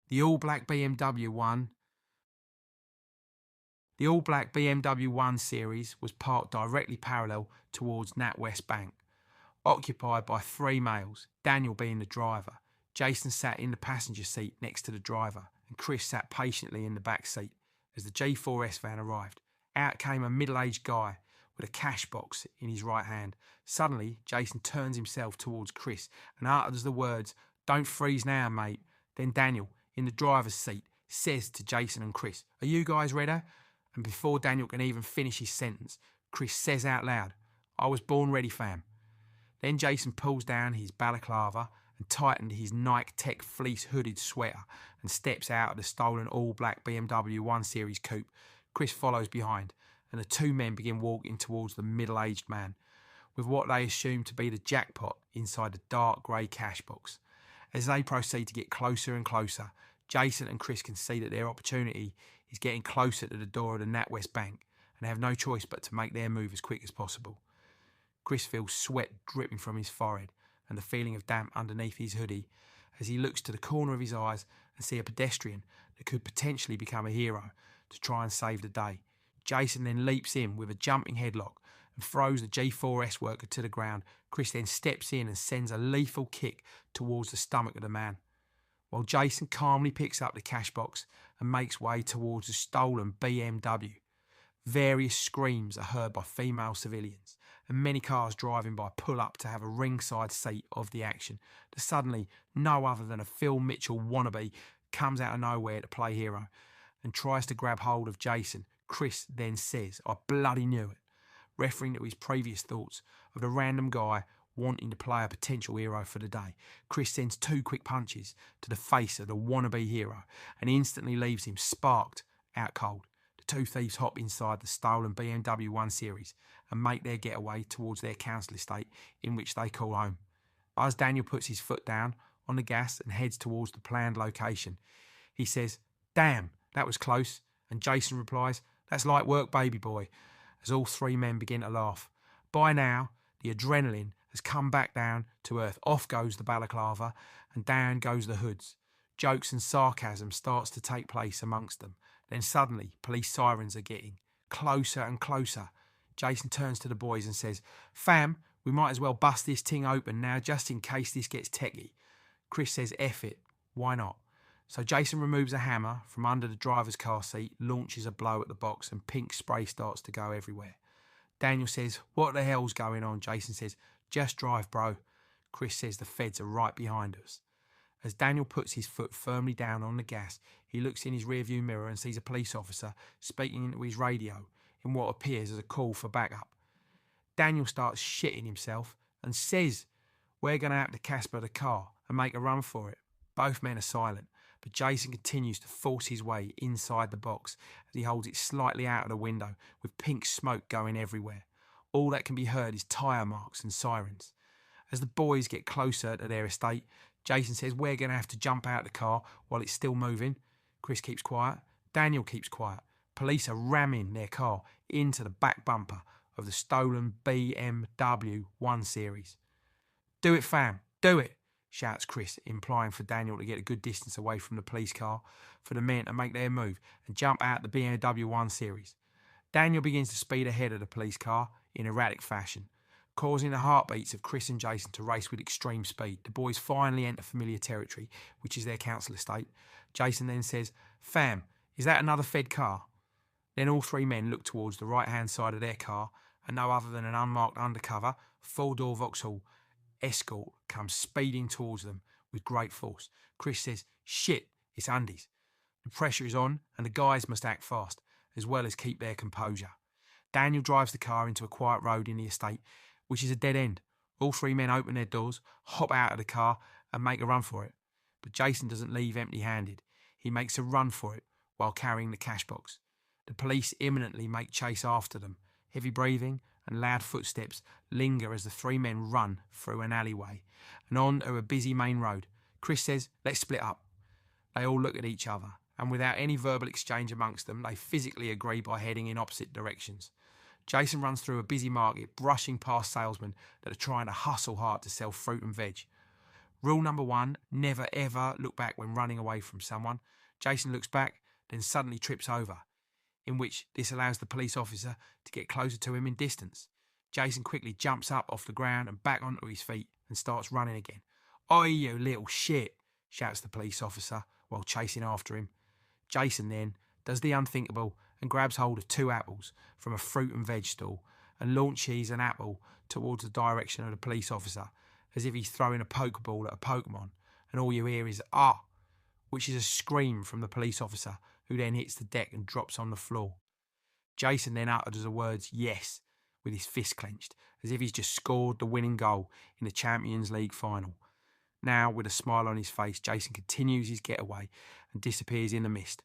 The all-black BMW 1 Series was parked directly parallel towards NatWest Bank, occupied by three males, Daniel being the driver. Jason sat in the passenger seat next to the driver, and Chris sat patiently in the back seat. As the G4S van arrived, out came a middle-aged guy with a cash box in his right hand. Suddenly, Jason turns himself towards Chris and utters the words, "Don't freeze now, mate." Then Daniel, in the driver's seat, says to Jason and Chris, "Are you guys ready?" And before Daniel can even finish his sentence, Chris says out loud, "I was born ready, fam." Then Jason pulls down his balaclava and tightened his Nike Tech fleece hooded sweater and steps out of the stolen all-black BMW 1 Series coupe. Chris follows behind, and the two men begin walking towards the middle-aged man, with what they assume to be the jackpot inside the dark grey cash box. As they proceed to get closer and closer, Jason and Chris can see that their opportunity is getting closer to the door of the NatWest Bank, and they have no choice but to make their move as quick as possible. Chris feels sweat dripping from his forehead and the feeling of damp underneath his hoodie as he looks to the corner of his eyes and sees a pedestrian that could potentially become a hero to try and save the day. Jason then leaps in with a jumping headlock and throws the G4S worker to the ground. Chris then steps in and sends a lethal kick towards the stomach of the man, while Jason calmly picks up the cash box and makes way towards the stolen BMW. Various screams are heard by female civilians, and many cars driving by pull up to have a ringside seat of the action. Suddenly, no other than a Phil Mitchell wannabe comes out of nowhere to play hero and tries to grab hold of Jason. Chris then says, "I bloody knew it," referring to his previous thoughts of the random guy wanting to play a potential hero for the day. Chris sends two quick punches to the face of the wannabe hero and instantly leaves him sparked out cold. The two thieves hop inside the stolen BMW 1 Series and make their getaway towards their council estate, in which they call home. As Daniel puts his foot down on the gas and heads towards the planned location, he says, "Damn, that was close," and Jason replies, "That's light work, baby boy," as all three men begin to laugh. By now, the adrenaline has come back down to earth. Off goes the balaclava and down goes the hoods. Jokes and sarcasm starts to take place amongst them. Then suddenly, police sirens are getting closer and closer. Jason turns to the boys and says, "Fam, we might as well bust this thing open now just in case this gets techie." Chris says, "F it, why not?" So Jason removes a hammer from under the driver's car seat, launches a blow at the box, and pink spray starts to go everywhere. Daniel says, "What the hell's going on?" Jason says, "Just drive, bro." Chris says, "The feds are right behind us." As Daniel puts his foot firmly down on the gas, he looks in his rearview mirror and sees a police officer speaking into his radio in what appears as a call for backup. Daniel starts shitting himself and says, "We're going to have to Casper the car and make a run for it." Both men are silent, but Jason continues to force his way inside the box as he holds it slightly out of the window with pink smoke going everywhere. All that can be heard is tyre marks and sirens. As the boys get closer to their estate, Jason says, "We're going to have to jump out the car while it's still moving." Chris keeps quiet. Daniel keeps quiet. Police are ramming their car into the back bumper of the stolen BMW 1 Series. "Do it, fam, do it," shouts Chris, implying for Daniel to get a good distance away from the police car, for the men to make their move and jump out the BMW 1 Series. Daniel begins to speed ahead of the police car in erratic fashion, causing the heartbeats of Chris and Jason to race with extreme speed. The boys finally enter familiar territory, which is their council estate. Jason then says, "Fam, is that another Fed car?" Then all three men look towards the right-hand side of their car, and no other than an unmarked undercover, four-door Vauxhall Escort comes speeding towards them with great force. Chris says, "Shit, it's undies." The pressure is on, and the guys must act fast, as well as keep their composure. Daniel drives the car into a quiet road in the estate, which is a dead end. All three men open their doors, hop out of the car, and make a run for it. But Jason doesn't leave empty-handed. He makes a run for it while carrying the cash box. The police imminently make chase after them. Heavy breathing and loud footsteps linger as the three men run through an alleyway and on to a busy main road. Chris says, "Let's split up." They all look at each other, and without any verbal exchange amongst them, they physically agree by heading in opposite directions. Jason runs through a busy market, brushing past salesmen that are trying to hustle hard to sell fruit and veg. Rule number 1, never ever look back when running away from someone. Jason looks back, then suddenly trips over, in which this allows the police officer to get closer to him in distance. Jason quickly jumps up off the ground and back onto his feet and starts running again. "Oi, you little shit," shouts the police officer while chasing after him. Jason then does the unthinkable and grabs hold of 2 apples from a fruit and veg stall and launches an apple towards the direction of the police officer, as if he's throwing a Pokeball at a Pokemon, and all you hear is "ah," which is a scream from the police officer, who then hits the deck and drops on the floor. Jason then utters the words "yes" with his fist clenched, as if he's just scored the winning goal in the Champions League final. Now, with a smile on his face, Jason continues his getaway and disappears in the mist,